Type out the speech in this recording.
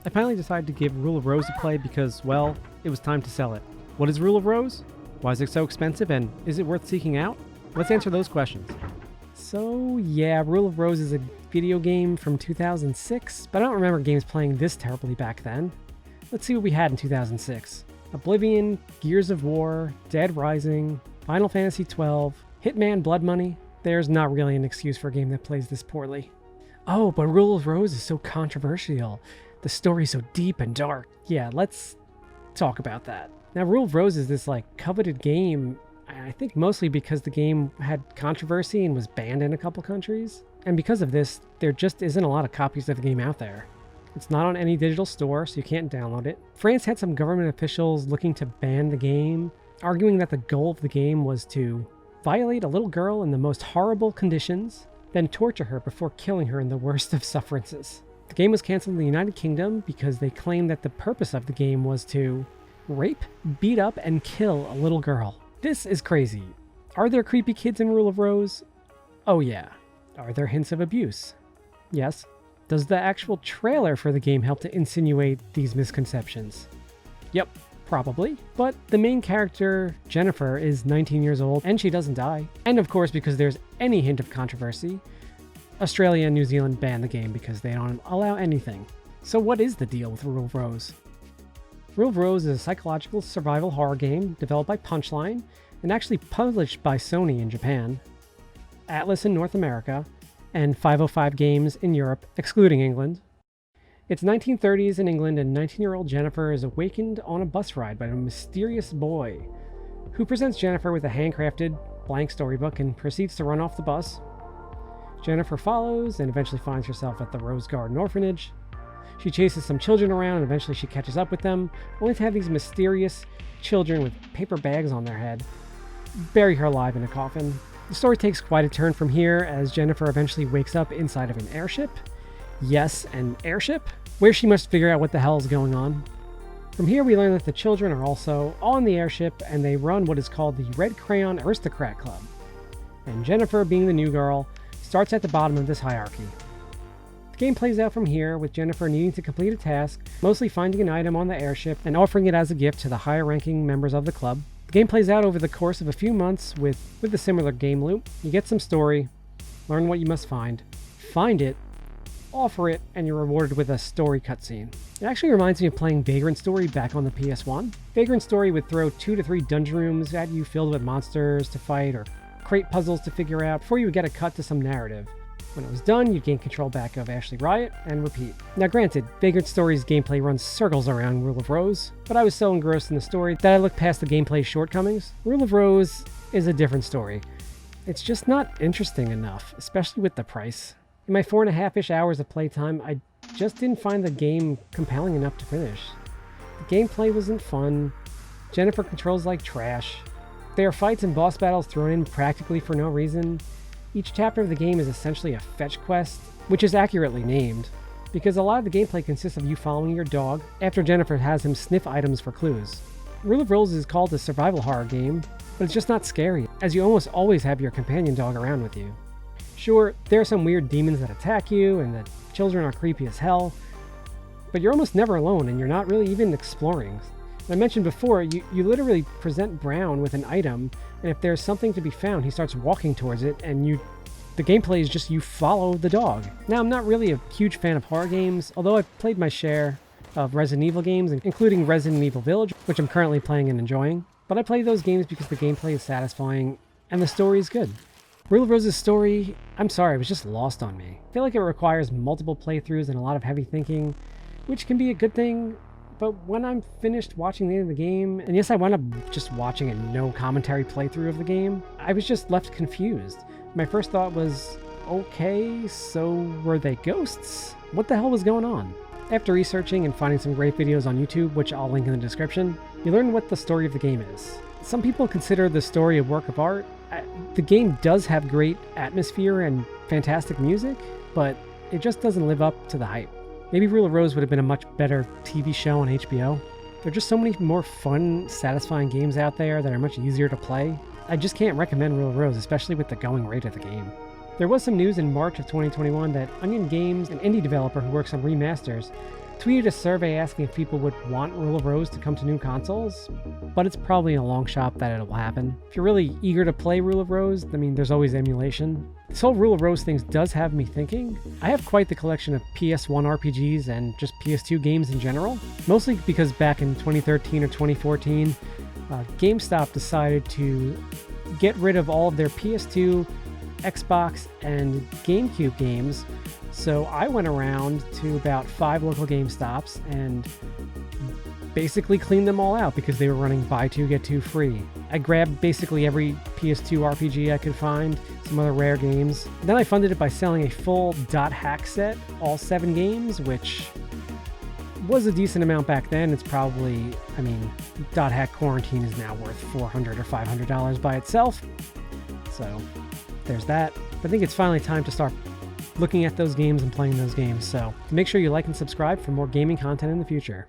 I finally decided to give Rule of Rose a play because, well, it was time to sell it. What is Rule of Rose? Why is it so expensive, and is it worth seeking out? Let's answer those questions. So yeah, Rule of Rose is a video game from 2006, but I don't remember games playing this terribly back then. Let's see what we had in 2006. Oblivion, Gears of War, Dead Rising, Final Fantasy XII, Hitman Blood Money. There's not really an excuse for a game that plays this poorly. Oh, but Rule of Rose is so controversial. The story's so deep and dark. Yeah, let's talk about that. Now, Rule of Rose is this coveted game, I think mostly because the game had controversy and was banned in a couple countries. And because of this, there just isn't a lot of copies of the game out there. It's not on any digital store, so you can't download it. France had some government officials looking to ban the game, arguing that the goal of the game was to violate a little girl in the most horrible conditions, then torture her before killing her in the worst of sufferances. The game was canceled in the United Kingdom because they claimed that the purpose of the game was to rape, beat up, and kill a little girl. This is crazy. Are there creepy kids in Rule of Rose? Oh yeah. Are there hints of abuse? Yes. Does the actual trailer for the game help to insinuate these misconceptions? Yep, probably. But the main character, Jennifer, is 19 years old and she doesn't die. And of course, because there's any hint of controversy, Australia and New Zealand banned the game because they don't allow anything. So what is the deal with Rule of Rose? Rule of Rose is a psychological survival horror game developed by Punchline and actually published by Sony in Japan, Atlas in North America, and 505 Games in Europe, excluding England. It's 1930s in England, and 19-year-old Jennifer is awakened on a bus ride by a mysterious boy, who presents Jennifer with a handcrafted blank storybook and proceeds to run off the bus. Jennifer follows and eventually finds herself at the Rose Garden Orphanage. She chases some children around and eventually she catches up with them, only to have these mysterious children with paper bags on their head bury her alive in a coffin. The story takes quite a turn from here as Jennifer eventually wakes up inside of an airship. Yes, an airship, where she must figure out what the hell is going on. From here we learn that the children are also on the airship and they run what is called the Red Crayon Aristocrat Club. And Jennifer, being the new girl, starts at the bottom of this hierarchy. The game plays out from here, with Jennifer needing to complete a task, mostly finding an item on the airship and offering it as a gift to the higher-ranking members of the club. The game plays out over the course of a few months with a similar game loop. You get some story, learn what you must find it, offer it, and you're rewarded with a story cutscene. It actually reminds me of playing Vagrant Story back on the PS1. Vagrant Story would throw 2 to 3 dungeon rooms at you filled with monsters to fight or crate puzzles to figure out before you would get a cut to some narrative. When it was done, you'd gain control back of Ashley Riot and repeat. Now granted, Vagrant Story's gameplay runs circles around Rule of Rose, but I was so engrossed in the story that I looked past the gameplay's shortcomings. Rule of Rose is a different story. It's just not interesting enough, especially with the price. In my 4.5-ish hours of playtime, I just didn't find the game compelling enough to finish. The gameplay wasn't fun, Jennifer controls like trash, there are fights and boss battles thrown in practically for no reason. Each chapter of the game is essentially a fetch quest, which is accurately named, because a lot of the gameplay consists of you following your dog after Jennifer has him sniff items for clues. Rule of Rose is called a survival horror game, but it's just not scary, as you almost always have your companion dog around with you. Sure, there are some weird demons that attack you, and the children are creepy as hell, but you're almost never alone, and you're not really even exploring. I mentioned before, you literally present Brown with an item, and if there's something to be found, he starts walking towards it, and the gameplay is just you follow the dog. Now, I'm not really a huge fan of horror games, although I've played my share of Resident Evil games, including Resident Evil Village, which I'm currently playing and enjoying. But I play those games because the gameplay is satisfying, and the story is good. Rule of Rose's story, I'm sorry, it was just lost on me. I feel like it requires multiple playthroughs and a lot of heavy thinking, which can be a good thing, but when I'm finished watching the end of the game, and yes, I wound up just watching a no commentary playthrough of the game, I was just left confused. My first thought was, okay, so were they ghosts? What the hell was going on? After researching and finding some great videos on YouTube, which I'll link in the description, you learn what the story of the game is. Some people consider the story a work of art. The game does have great atmosphere and fantastic music, but it just doesn't live up to the hype. Maybe Rule of Rose would have been a much better TV show on HBO. There are just so many more fun, satisfying games out there that are much easier to play. I just can't recommend Rule of Rose, especially with the going rate of the game. There was some news in March of 2021 that Onion Games, an indie developer who works on remasters, tweeted a survey asking if people would want Rule of Rose to come to new consoles, but it's probably a long shot that it'll happen. If you're really eager to play Rule of Rose, I mean, there's always emulation. This whole Rule of Rose thing does have me thinking. I have quite the collection of PS1 RPGs and just PS2 games in general, mostly because back in 2013 or 2014, GameStop decided to get rid of all of their PS2, Xbox, and GameCube games. So I went around to about 5 local GameStops and basically cleaned them all out because they were running buy 2 get 2 free. I grabbed basically every PS2 RPG I could find, some other rare games. Then I funded it by selling a full .hack set, all 7 games, which was a decent amount back then. It's probably, I mean, .hack Quarantine is now worth $400 or $500 by itself. So there's that. I think it's finally time to start looking at those games and playing those games. So make sure you like and subscribe for more gaming content in the future.